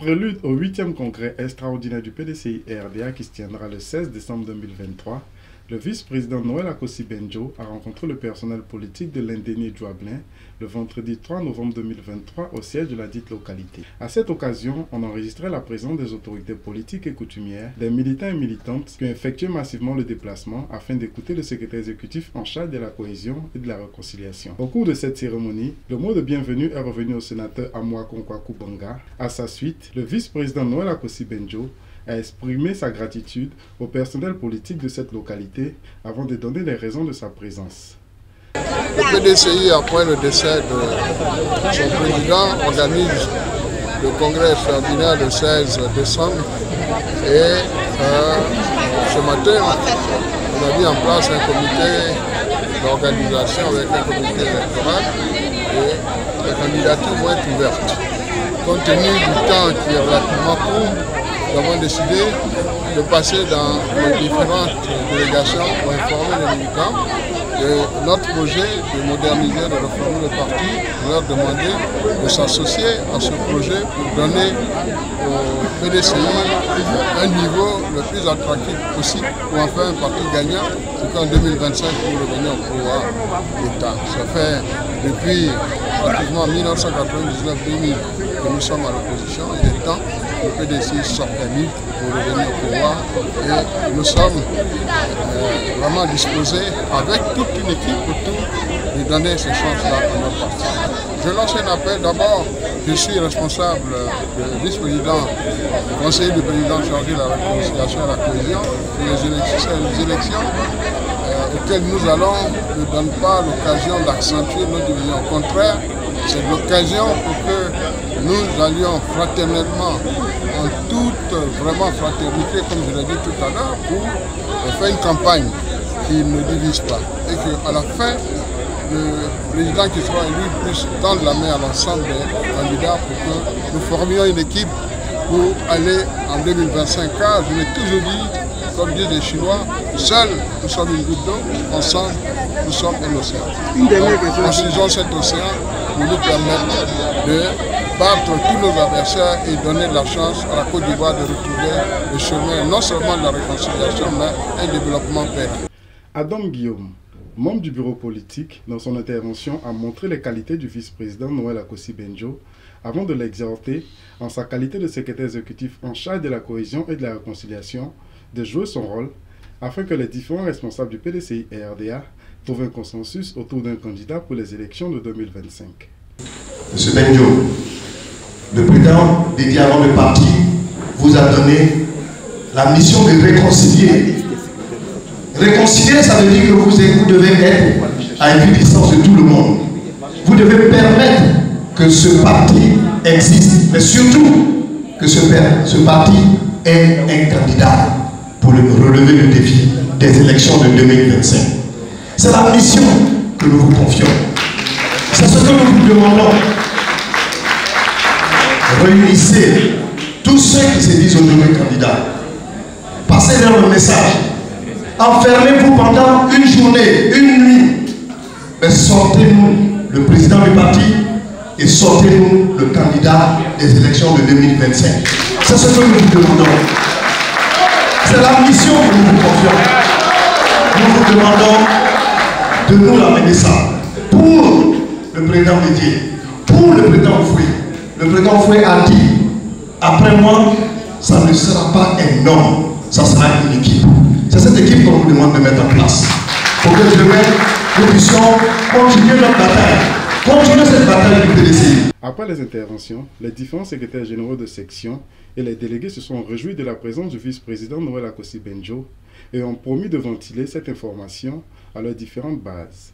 prélude au 8e congrès extraordinaire du PDCI-RDA qui se tiendra le 16 décembre 2023, le vice-président Noël Akossi-Benjo a rencontré le personnel politique de l'Indénié Djoablin le vendredi 3 novembre 2023 au siège de la dite localité. À cette occasion, on enregistrait la présence des autorités politiques et coutumières, des militants et militantes qui ont effectué massivement le déplacement afin d'écouter le secrétaire exécutif en charge de la cohésion et de la réconciliation. Au cours de cette cérémonie, le mot de bienvenue est revenu au sénateur Amoakonkwaku Banga. À sa suite, le vice-président Noël Akossi-Benjo a exprimé sa gratitude au personnel politique de cette localité avant de donner les raisons de sa présence. Le PDCI, après le décès de son président, organise le congrès extraordinaire le 16 décembre et ce matin, on a mis en place un comité d'organisation avec un comité électoral et les candidatures vont être ouvertes. Compte tenu du temps qui est relativement court, nous avons décidé de passer dans les différentes délégations pour informer les militants de notre projet de moderniser, de reformer le parti, de leur demander de s'associer à ce projet pour donner au PDCI un niveau le plus attractif possible pour en faire un parti gagnant, c'est qu'en 2025 pour revenir au pouvoir d'État. Ça fait depuis pratiquement 1999-2000 que nous sommes à l'opposition. Il est temps que le PDCI s'organise pour revenir au pouvoir et nous sommes vraiment disposés avec toute une équipe autour de donner ces chances-là à notre parti. Je lance un appel. D'abord, je suis responsable, vice-président, conseiller du président chargé de la réconciliation et la cohésion. Les élections auxquelles nous allons ne donnent pas l'occasion d'accentuer nos divisions. Au contraire, c'est l'occasion pour que nous allions fraternellement, en toute vraiment fraternité, comme je l'ai dit tout à l'heure, pour faire une campagne qui ne divise pas. Et qu'à la fin, le président qui sera élu puisse tendre la main à l'ensemble des candidats pour que nous formions une équipe pour aller en 2025. Car je l'ai toujours dit, comme disent les Chinois, seuls nous sommes une goutte d'eau, ensemble nous sommes un océan. Donc, construisons cet océan pour nous permettre de battre tous nos adversaires et donner de la chance à la Côte d'Ivoire de retrouver le chemin non seulement de la réconciliation, mais un développement pérenne. Adam Guillaume, membre du bureau politique, dans son intervention a montré les qualités du vice-président Noël Akossi-Benjo avant de l'exhorter, en sa qualité de secrétaire exécutif en charge de la cohésion et de la réconciliation, de jouer son rôle afin que les différents responsables du PDCI et RDA trouvent un consensus autour d'un candidat pour les élections de 2025. Monsieur Benjo, le président des dialogues de parti vous a donné la mission de réconcilier. Réconcilier, ça veut dire que vous devez être à équidistance de tout le monde. Vous devez permettre que ce parti existe, mais surtout que ce parti ait un candidat pour relever le défi des élections de 2025. C'est la mission que nous vous confions. C'est ce que nous vous demandons. Réunissez tous ceux qui se disent aujourd'hui candidats. Passez-leur le message. Enfermez-vous pendant une journée, une nuit. Mais sortez-nous le président du parti et sortez-nous le candidat des élections de 2025. C'est ce que nous vous demandons. C'est la mission que nous vous confions. Nous vous demandons de nous l'amener ça. Pour le président Bédier, pour le président Foué. Le président Foué a dit, après moi, ça ne sera pas un homme, ça sera une équipe. C'est cette équipe qu'on vous demande de mettre en place. Pour que demain, nous puissions continuer notre bataille. Continuer cette bataille du PDCI. Après les interventions, les différents secrétaires généraux de section et les délégués se sont réjouis de la présence du vice-président Noël Akossi-Benjo et ont promis de ventiler cette information à leurs différentes bases.